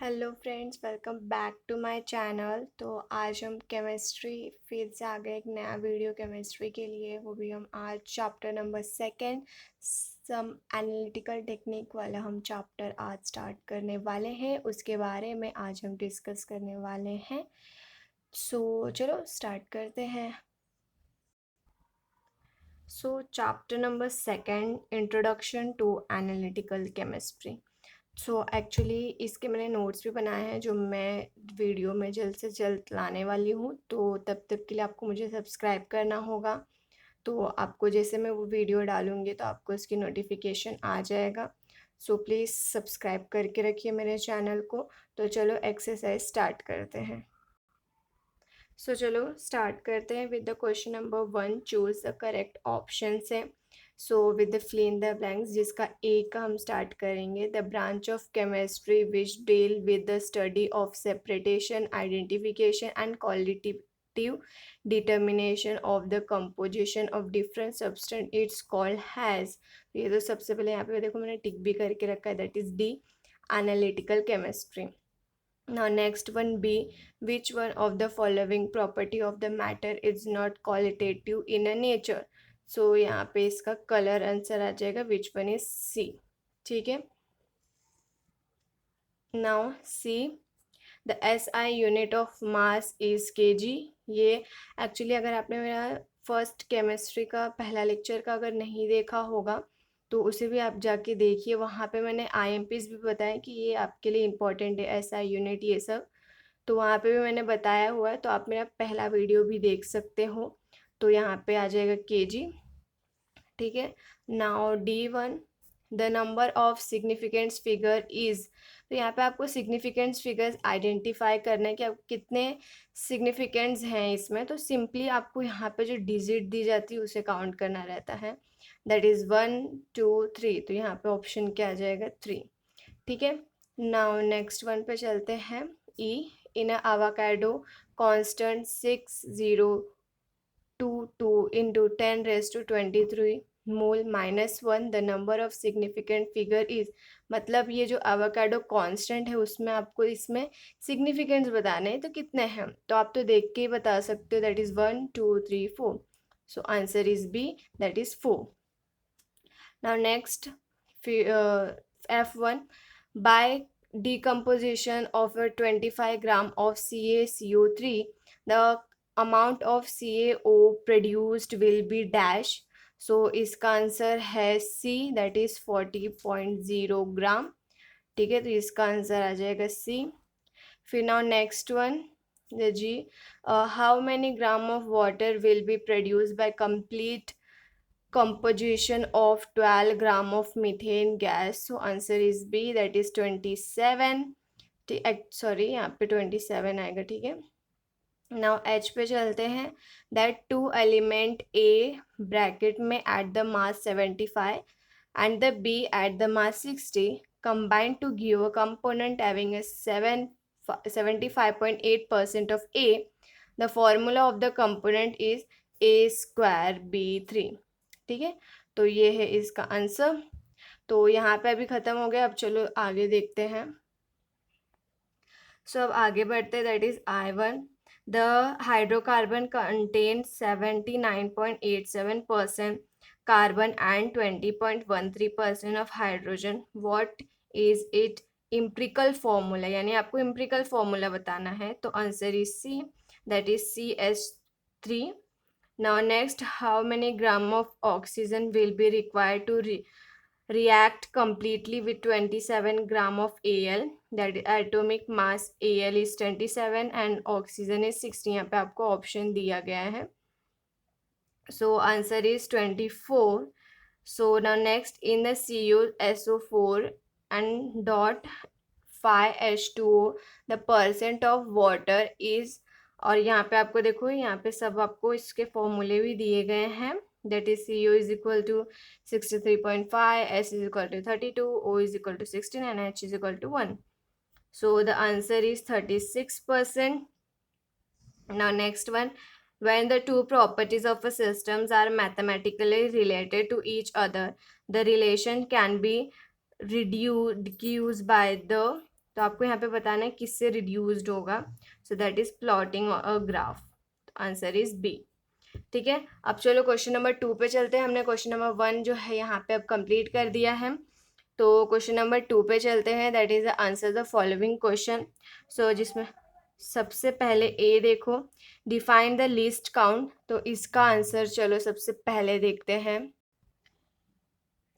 Hello friends, welcome back to my channel. तो आज हम केमिस्ट्री फिर से आ गए एक नया वीडियो केमिस्ट्री के लिए। वो भी हम आज चैप्टर नंबर सेकंड सम एनालिटिकल टेक्निक वाला हम चैप्टर आज स्टार्ट करने वाले हैं। उसके बारे में आज हम डिस्कस करने वाले हैं। सो चलो स्टार्ट करते हैं। So chapter number second, introduction to analytical chemistry. So actually इसके मैंने नोट्स भी बनाए हैं जो मैं वीडियो में जल्द से जल्द लाने वाली हूँ। तो तब तक के लिए आपको मुझे सब्सक्राइब करना होगा। तो आपको जैसे मैं वो वीडियो डालूँगी तो आपको इसकी नोटिफिकेशन आ जाएगा। सो प्लीज़ सब्सक्राइब करके रखिए मेरे चैनल को। तो चलो एक्सरसाइज स्टार्ट करते हैं। सो चलो स्टार्ट करते हैं with the question number 1। Choose the correct option से। So with the fill in the blanks, जिसका ए का हम स्टार्ट करेंगे। The branch of chemistry which deal with the study of separation, identification and qualitative determination of the composition of different substance it's called has. ये तो सबसे पहले यहाँ पे देखो मैंने टिक भी करके रखा है, that is D, analytical chemistry. Now next one, B, which one of the following property of the matter is not qualitative in a nature? So यहाँ पे इसका कलर आंसर आ जाएगा, which one is C। ठीक है। Now C, the SI unit of mass is kg। ये actually अगर आपने मेरा फर्स्ट केमिस्ट्री का पहला लेक्चर का अगर नहीं देखा होगा तो उसे भी आप जाके देखिए। वहाँ पे मैंने IMPs भी बताया कि ये आपके लिए इम्पोर्टेंट है, SI यूनिट ये सब। तो वहाँ पे भी मैंने बताया हुआ है, तो आप मेरा पहला वीडियो भी देख सकते हो। तो यहाँ पे आ जाएगा केजी। ठीक है। Now D1, the number of significance figure is. तो यहाँ पे आपको सिग्निफिकेंस फिगर्स आइडेंटिफाई करना है कि आप कितने सिग्निफिकेंट्स हैं इसमें। तो सिंपली आपको यहाँ पे जो डिजिट दी जाती है उसे काउंट करना रहता है, दैट इज़ 1 2 3। तो यहाँ पे ऑप्शन क्या आ जाएगा, 3। ठीक है। नाउ नेक्स्ट वन पे चलते हैं। ई, इन avocado constant 6022 into 10⁻23 mole -1, the number of significant figure is. मतलब ये जो avocado कांस्टेंट है उसमें आपको इसमें सिग्निफिकेंस बताने हैं तो कितने हैं। तो आप तो देख के ही बता सकते हो, that is 1 2 3 4। So answer is B, that is 4। Now next F1, by decomposition of a 25 gram of CaCO3, the amount of CaO produced will be dash। सो इसका आंसर है सी, दैट इज 40.0 ग्राम। ठीक है, तो इसका आंसर आ जाएगा सी। फिर now next one G, how many gram of water will be produce by complete composition of 12 gram of methane gas। so answer is B, that is 27। Sorry यहाँ पे 27 आएगा। ठीक है। नाउ H पे चलते हैं। That two element A bracket में at the mass 75 and the B at the mass 60 combined to give a component having a 75.8% of A। the formula of the component is A square B3। ठीक है, तो ये है इसका answer. तो यहाँ पे अभी ख़त्म हो गया। अब चलो आगे देखते हैं। सो अब आगे बढ़ते हैं। That is I1, the hydrocarbon contain 79.87% carbon and 20.13% of hydrogen. What is it empirical formula, यानी आपको इम्प्रिकल फॉर्मूला बताना है। तो answer is C, that is CH3। Now next, how many gram of oxygen will be required to react completely with 27 gram of Al? That atomic mass Al is 27 and oxygen is 60। यहाँ पे आपको option दिया गया है। So answer is 24। So now next, in the CuSO4 and dot 5H2O, the percent of water is। और यहाँ पे आपको देखो, यहाँ पे सब आपको इसके फॉर्मूले भी दिए गए हैं। That is CO is equal to 63.5, S is equal to 32, O is equal to 16 and H is equal to 1। So the answer is 36%। Now next one, when the two properties of a system are mathematically related to each other, the relation can be reduced by the तो आपको यहाँ पे बताना है किससे reduced होगा. So that is plotting a graph. Answer is B. ठीक है, अब चलो क्वेश्चन नंबर 2 पे चलते हैं. हमने क्वेश्चन नंबर 1 जो है यहाँ पे अब कंप्लीट कर दिया है. तो क्वेश्चन नंबर 2 पे चलते हैं. That is answer the following question. So जिसमें सबसे पहले ए देखो, डिफाइन द लीस्ट काउंट. तो इसका आंसर चलो सबसे पहले देखते हैं.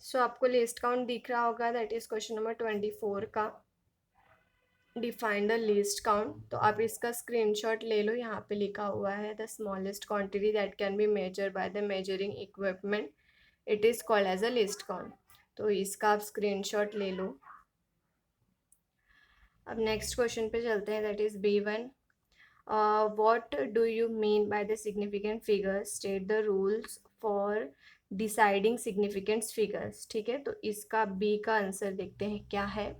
सो आपको लिस्ट काउंट दिख रहा होगा. दैट इज क्वेश्चन नंबर 24 का. Define the least count. तो आप इसका स्क्रीनशॉट ले लो. यहाँ पे लिखा हुआ है the smallest quantity that can be measure by the measuring equipment, it is called as a least count. तो इसका आप स्क्रीनशॉट ले लो. अब नेक्स्ट क्वेश्चन पे चलते हैं. That is B1. What do you mean by the significant figures? State the rules for deciding significant figures. ठीक है, तो इसका बी का आंसर देखते हैं क्या है.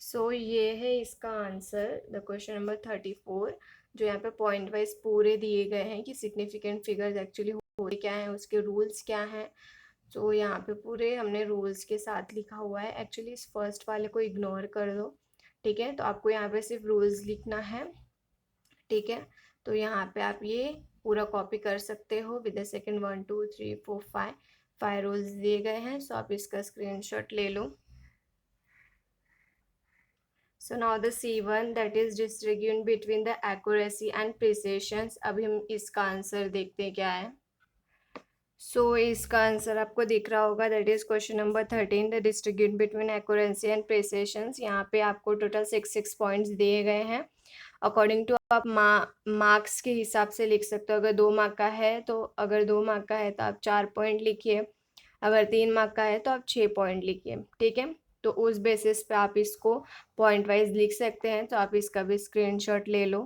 सो ये है इसका आंसर. द क्वेश्चन नंबर 34 जो यहाँ पे पॉइंट वाइज पूरे दिए गए हैं कि सिग्निफिकेंट फिगर्स एक्चुअली होते क्या हैं, उसके रूल्स क्या हैं. तो यहाँ पे पूरे हमने रूल्स के साथ लिखा हुआ है. एक्चुअली इस फर्स्ट वाले को इग्नोर कर दो. ठीक है, तो आपको यहाँ पे सिर्फ रूल्स लिखना है. ठीक है, तो यहाँ पे आप ये पूरा कॉपी कर सकते हो विद द सेकेंड 1 2 3 4 5 रूल्स दिए गए हैं. सो आप इसका स्क्रीनशॉट ले लो. So now the C1 that is distinguishing between the accuracy and precision. अभी हम इसका आंसर देखते हैं क्या है. सो इसका आंसर आपको दिख रहा होगा. That is question number 13. The distribute between accuracy and precision. यहाँ पे आपको टोटल 6 पॉइंट्स दिए गए हैं. अकॉर्डिंग टू आप मार्क्स के हिसाब से लिख सकते हो. अगर 2 मार्क का है तो आप 4 पॉइंट लिखिए. अगर 3 मार्क का है तो आप 6 पॉइंट लिखिए. ठीक है, तो उस बेसिस पे आप इसको पॉइंट वाइज लिख सकते हैं. तो आप इसका भी स्क्रीनशॉट ले लो.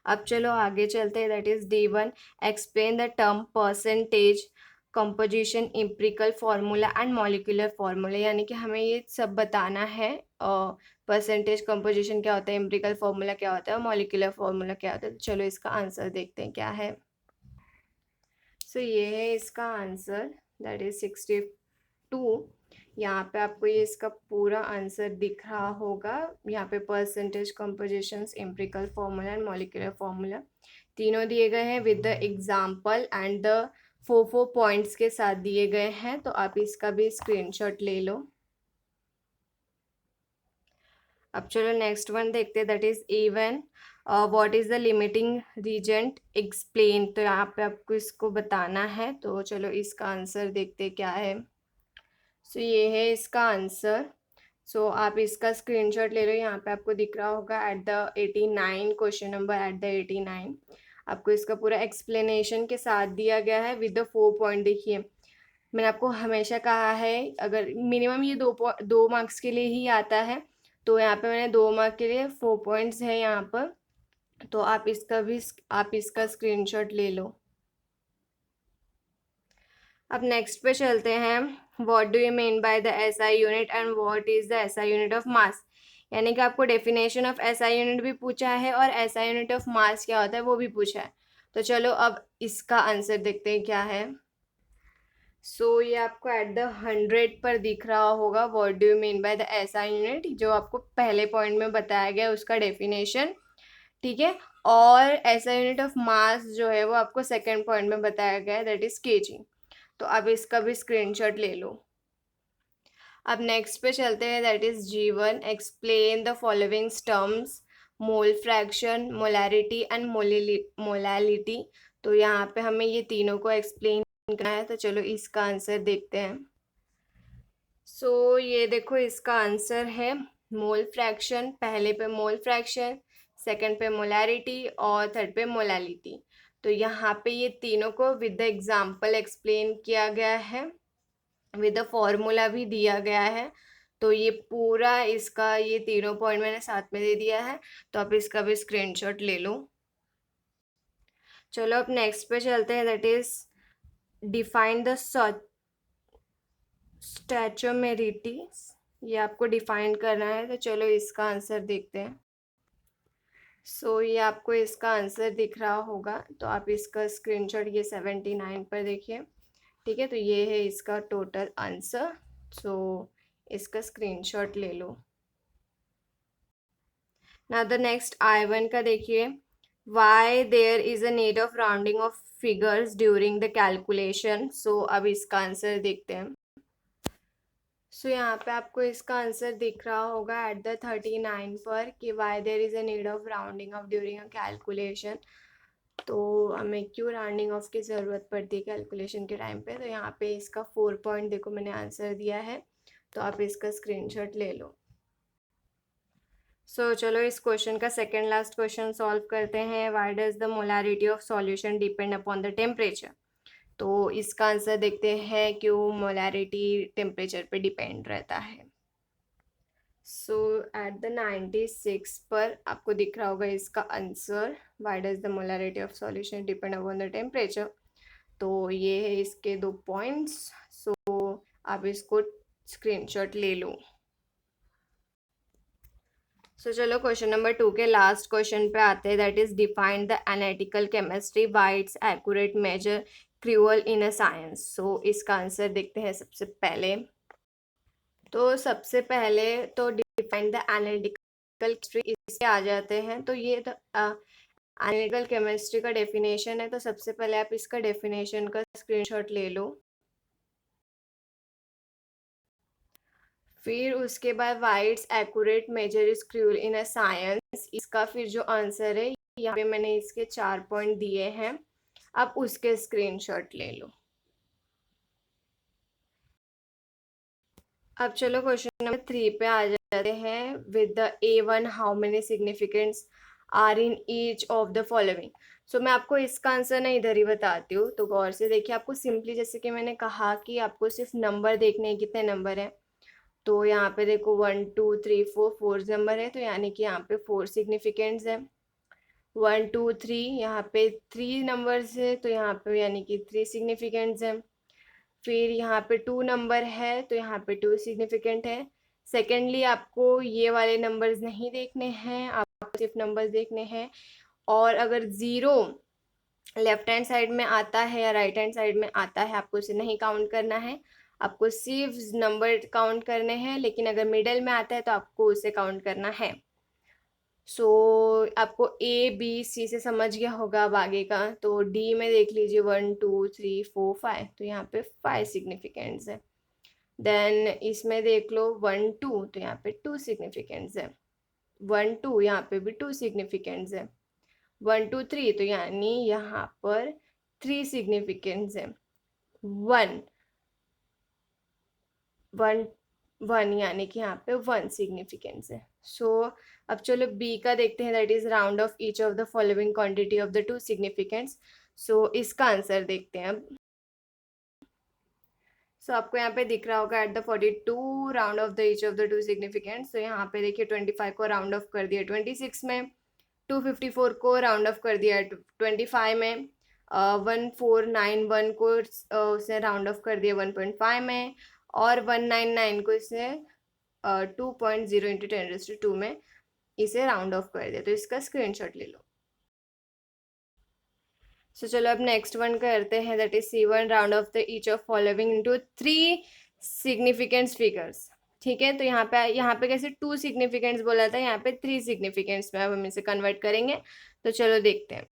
अब चलो आगे चलते हैं. That is D1. Explain the term percentage composition empirical formula and molecular formula. यानी कि हमें ये सब बताना है. परसेंटेज कंपोजिशन क्या होता है, एम्पिरिकल फार्मूला क्या होता है और मॉलिक्यूलर फार्मूला क्या होता है. तो चलो इसका आंसर देखते हैं क्या है. सो ये है इसका आंसर. That is 62. यहाँ पे आपको ये इसका पूरा आंसर दिख रहा होगा. यहाँ पे percentage compositions, empirical formula and molecular formula तीनों दिए गए हैं with the example and the 4 points के साथ दिए गए हैं. तो आप इसका भी स्क्रीनशॉट ले लो. अब चलो नेक्स्ट वन देखते हैं. That is A1. What is the limiting reagent explain. तो यहाँ पे आपको इसको बताना है. तो चलो इसका आंसर देखते हैं क्या है. सो ये है इसका आंसर. सो आप इसका स्क्रीनशॉट ले लो. यहाँ पे आपको दिख रहा होगा at the 89, question number at the 89. आपको इसका पूरा एक्सप्लेनेशन के साथ दिया गया है विद द 4 पॉइंट. देखिए, मैंने आपको हमेशा कहा है अगर मिनिमम ये 2 मार्क्स के लिए ही आता है. तो यहाँ पे मैंने 2 मार्क के लिए 4 पॉइंट्स है यहाँ पर. तो आप इसका स्क्रीनशॉट ले लो. अब नेक्स्ट पे चलते हैं. What do you mean by the SI unit and what is the SI unit of mass. यानी कि आपको डेफिनेशन ऑफ SI यूनिट भी पूछा है और SI यूनिट ऑफ मास क्या होता है वो भी पूछा है. तो चलो अब इसका आंसर देखते हैं क्या है. सो ये आपको एट द 100 पर दिख रहा होगा. What do you mean by the SI unit, जो आपको पहले पॉइंट में बताया गया उसका डेफिनेशन. ठीक है, और SI यूनिट ऑफ मास जो है वो आपको सेकेंड पॉइंट में बताया गया है. That is kg. तो अब इसका भी स्क्रीनशॉट ले लो. अब नेक्स्ट पे चलते हैं. That is G1. Explain the following terms, mole fraction, molarity and molality. तो यहाँ पे हमें ये तीनों को एक्सप्लेन करना है. तो चलो इसका आंसर देखते हैं. सो ये देखो इसका आंसर है मोल फ्रैक्शन. पहले पे मोल फ्रैक्शन, सेकंड पे मोलैरिटी और थर्ड पे मोलैलिटी. तो यहाँ पे ये तीनों को विद द एग्जाम्पल एक्सप्लेन किया गया है, विद द फॉर्मूला भी दिया गया है. तो ये पूरा इसका ये तीनों पॉइंट मैंने साथ में दे दिया है. तो आप इसका भी स्क्रीनशॉट ले लो. चलो अब नेक्स्ट पे चलते हैं. That is define the stoichiometry. ये आपको डिफाइन करना है. तो चलो इसका आंसर देखते हैं. सो ये आपको इसका आंसर दिख रहा होगा. तो आप इसका स्क्रीनशॉट ये 79 पर देखिए. ठीक है, तो ये है इसका टोटल आंसर. सो इसका स्क्रीनशॉट ले लो। नाउ द नेक्स्ट I1 का देखिए, why there is a need of rounding off figures during the calculation. So अब इसका आंसर देखते हैं। सो यहाँ पे आपको इसका आंसर दिख रहा होगा एट द 39 पर कि why there is a need of rounding off during a calculation. तो हमें क्यों राउंडिंग ऑफ की ज़रूरत पड़ती है कैलकुलेशन के टाइम पे, तो यहाँ पे इसका 4 पॉइंट देखो मैंने आंसर दिया है, तो आप इसका स्क्रीनशॉट ले लो। सो चलो इस क्वेश्चन का सेकेंड लास्ट क्वेश्चन सॉल्व करते हैं। Why does the molarity of solution depend upon the temperature. तो इसका आंसर देखते हैं क्यों मोलारिटी टेम्परेचर पे डिपेंड रहता है। सो एट द 96 पर आपको दिख रहा होगा इसका answer, why does the molarity of solution depend upon the temperature. तो ये है इसके 2 पॉइंट्स। सो आप इसको स्क्रीनशॉट ले लो। सो चलो क्वेश्चन नंबर 2 के लास्ट क्वेश्चन पे आते हैं, that is defined the analytical chemistry by its accurate measure cruel in a science. So इसका आंसर देखते हैं सबसे पहले। तो सबसे पहले तो डिफाइन द एनालिटिकल केमिस्ट्री इससे आ जाते हैं। तो ये एनालिटिकल केमिस्ट्री का डेफिनेशन है, तो सबसे पहले आप इसका डेफिनेशन का स्क्रीनशॉट ले लो। फिर उसके बाद why's accurate measure is crucial in a science, इसका फिर जो आंसर है यहाँ पे मैंने इसके 4 पॉइंट दिए हैं, आप उसके स्क्रीनशॉट ले लो। अब चलो क्वेश्चन नंबर 3 पे आ जाते हैं। With the A1 how many significants are in each of the following. So मैं आपको इसका आंसर नहीं इधर ही बताती हूँ, तो गौर से देखिए। आपको सिंपली जैसे कि मैंने कहा कि आपको सिर्फ नंबर देखने हैं, कितने नंबर हैं। तो यहाँ पे देखो 1 2 3 4 4 नंबर है, तो यानी कि यहाँ पे 4 सिग्निफिकेंट्स है। 1 2 3 यहाँ पे 3 नंबर्स है, तो यहाँ पे यानी कि 3 सिग्निफिकेंट्स है। फिर यहाँ पे 2 नंबर है, तो यहाँ पे 2 सिग्निफिकेंट है। सेकेंडली आपको ये वाले नंबर्स नहीं देखने हैं, आपको सिर्फ नंबर्स देखने हैं। और अगर ज़ीरो लेफ्ट हैंड साइड में आता है या राइट हैंड साइड में आता है, आपको उसे नहीं काउंट करना है, आपको सिर्फ नंबर काउंट करने हैं। लेकिन अगर मिडल में आता है तो आपको उसे काउंट करना है। सो आपको A B C से समझ गया होगा। अब आगे का तो डी में देख लीजिए 1 2 3 4 5, तो यहाँ पे 5 सिग्निफिकेंट्स है। देन इसमें देख लो 1 2, तो यहाँ पे 2 सिग्निफिकेंट्स है। 1 2 यहाँ पे भी 2 सिग्निफिकेंट्स है। 1 2 3, तो यानी यहाँ पर 3 सिग्निफिकेंट्स है। 1 1 1 यानी कि यहाँ पे 1 सिग्निफिकेंस है। सो अब चलो बी का देखते हैं, that is round of each of the following quantity of the 2 सिग्निफिकेंट्स। सो इसका आंसर देखते हैं अब। सो आपको यहाँ पे दिख रहा होगा at the 42 round off the each of the 2 सिग्निफिकेंट्स। तो यहाँ पे देखिए 25 को राउंड ऑफ कर दिया 26 में, 254 को राउंड ऑफ कर दिया 25 में, 1491 को उसने राउंड ऑफ कर दिया 1.5 में, और 199 को इसने 2.0 इंटू 10⁻² में इसे राउंड ऑफ कर दिया। तो इसका स्क्रीनशॉट ले लो। सो चलो अब नेक्स्ट वन करते हैं, that is C1 round off the each of following into 3 significants figures. ठीक है, तो यहाँ पे कैसे 2 सिग्निफिकेंट्स बोला था, यहाँ पे 3 सिग्निफिकेंट्स में अब हम इसे कन्वर्ट करेंगे। तो चलो देखते हैं।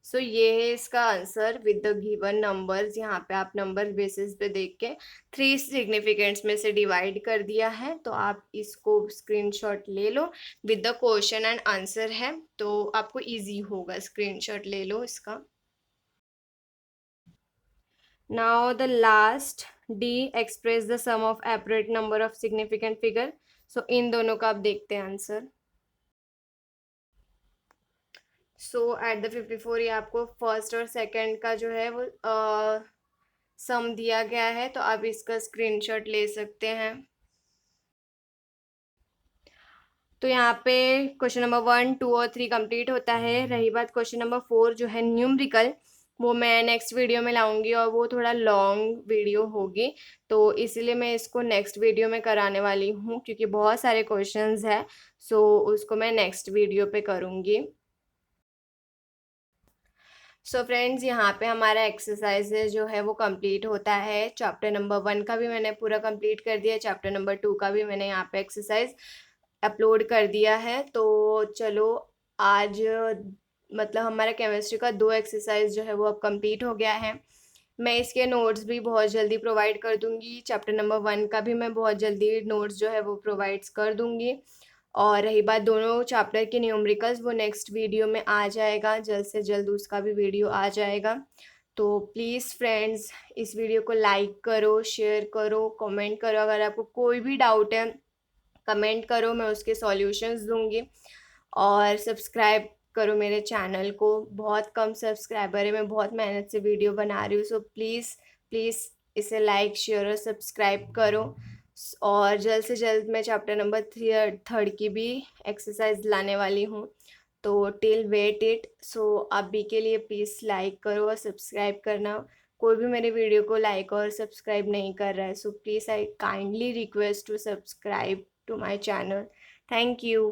सो ये है इसका answer with the given numbers. यहाँ पे आप नंबर बेसिस पे देख के 3 सिग्निफिकेंट्स में से डिवाइड कर दिया है, तो आप इसको स्क्रीनशॉट ले लो। With the question and answer है, तो आपको इजी होगा, स्क्रीनशॉट ले लो इसका। Now the last D express the sum of apparent number of significant figure. So इन दोनों का आप देखते हैं आंसर। सो एट द 54 ये आपको फर्स्ट और सेकंड का जो है वो सम दिया गया है, तो आप इसका स्क्रीनशॉट ले सकते हैं। तो यहाँ पे क्वेश्चन नंबर 1 2 और 3 कंप्लीट होता है। रही बात क्वेश्चन नंबर 4 जो है न्यूमेरिकल, वो मैं नेक्स्ट वीडियो में लाऊंगी और वो थोड़ा लॉन्ग वीडियो होगी, तो इसीलिए मैं इसको नेक्स्ट वीडियो में कराने वाली हूँ, क्योंकि बहुत सारे क्वेश्चंस हैं। सो उसको मैं नेक्स्ट वीडियो पे करूँगी। सो फ्रेंड्स, यहाँ पे हमारा एक्सरसाइज जो है वो कंप्लीट होता है। चैप्टर नंबर 1 का भी मैंने पूरा कंप्लीट कर दिया, चैप्टर नंबर 2 का भी मैंने यहाँ पे एक्सरसाइज अपलोड कर दिया है। तो चलो, आज मतलब हमारा केमिस्ट्री का 2 एक्सरसाइज जो है वो अब कंप्लीट हो गया है। मैं इसके नोट्स भी बहुत जल्दी प्रोवाइड कर दूंगी। चैप्टर नंबर 1 का भी मैं बहुत जल्दी नोट्स जो है वो प्रोवाइड्स कर दूंगी। और रही बात दोनों चैप्टर के न्यूमेरिकल्स, वो नेक्स्ट वीडियो में आ जाएगा, जल्द से जल्द उसका भी वीडियो आ जाएगा। तो प्लीज़ फ्रेंड्स, इस वीडियो को लाइक करो, शेयर करो, कमेंट करो। अगर आपको कोई भी डाउट है कमेंट करो, मैं उसके सॉल्यूशंस दूंगी। और सब्सक्राइब करो मेरे चैनल को, बहुत कम सब्सक्राइबर है, मैं बहुत मेहनत से वीडियो बना रही हूँ। सो प्लीज़ प्लीज़ इसे लाइक शेयर और सब्सक्राइब करो। और जल्द से जल्द मैं चैप्टर नंबर 3 की भी एक्सरसाइज लाने वाली हूँ। तो टिल वेट इट। सो अभी के लिए प्लीज़ लाइक करो और सब्सक्राइब करना। कोई भी मेरे वीडियो को लाइक और सब्सक्राइब नहीं कर रहा है, so please I kindly request to subscribe to my channel. Thank you.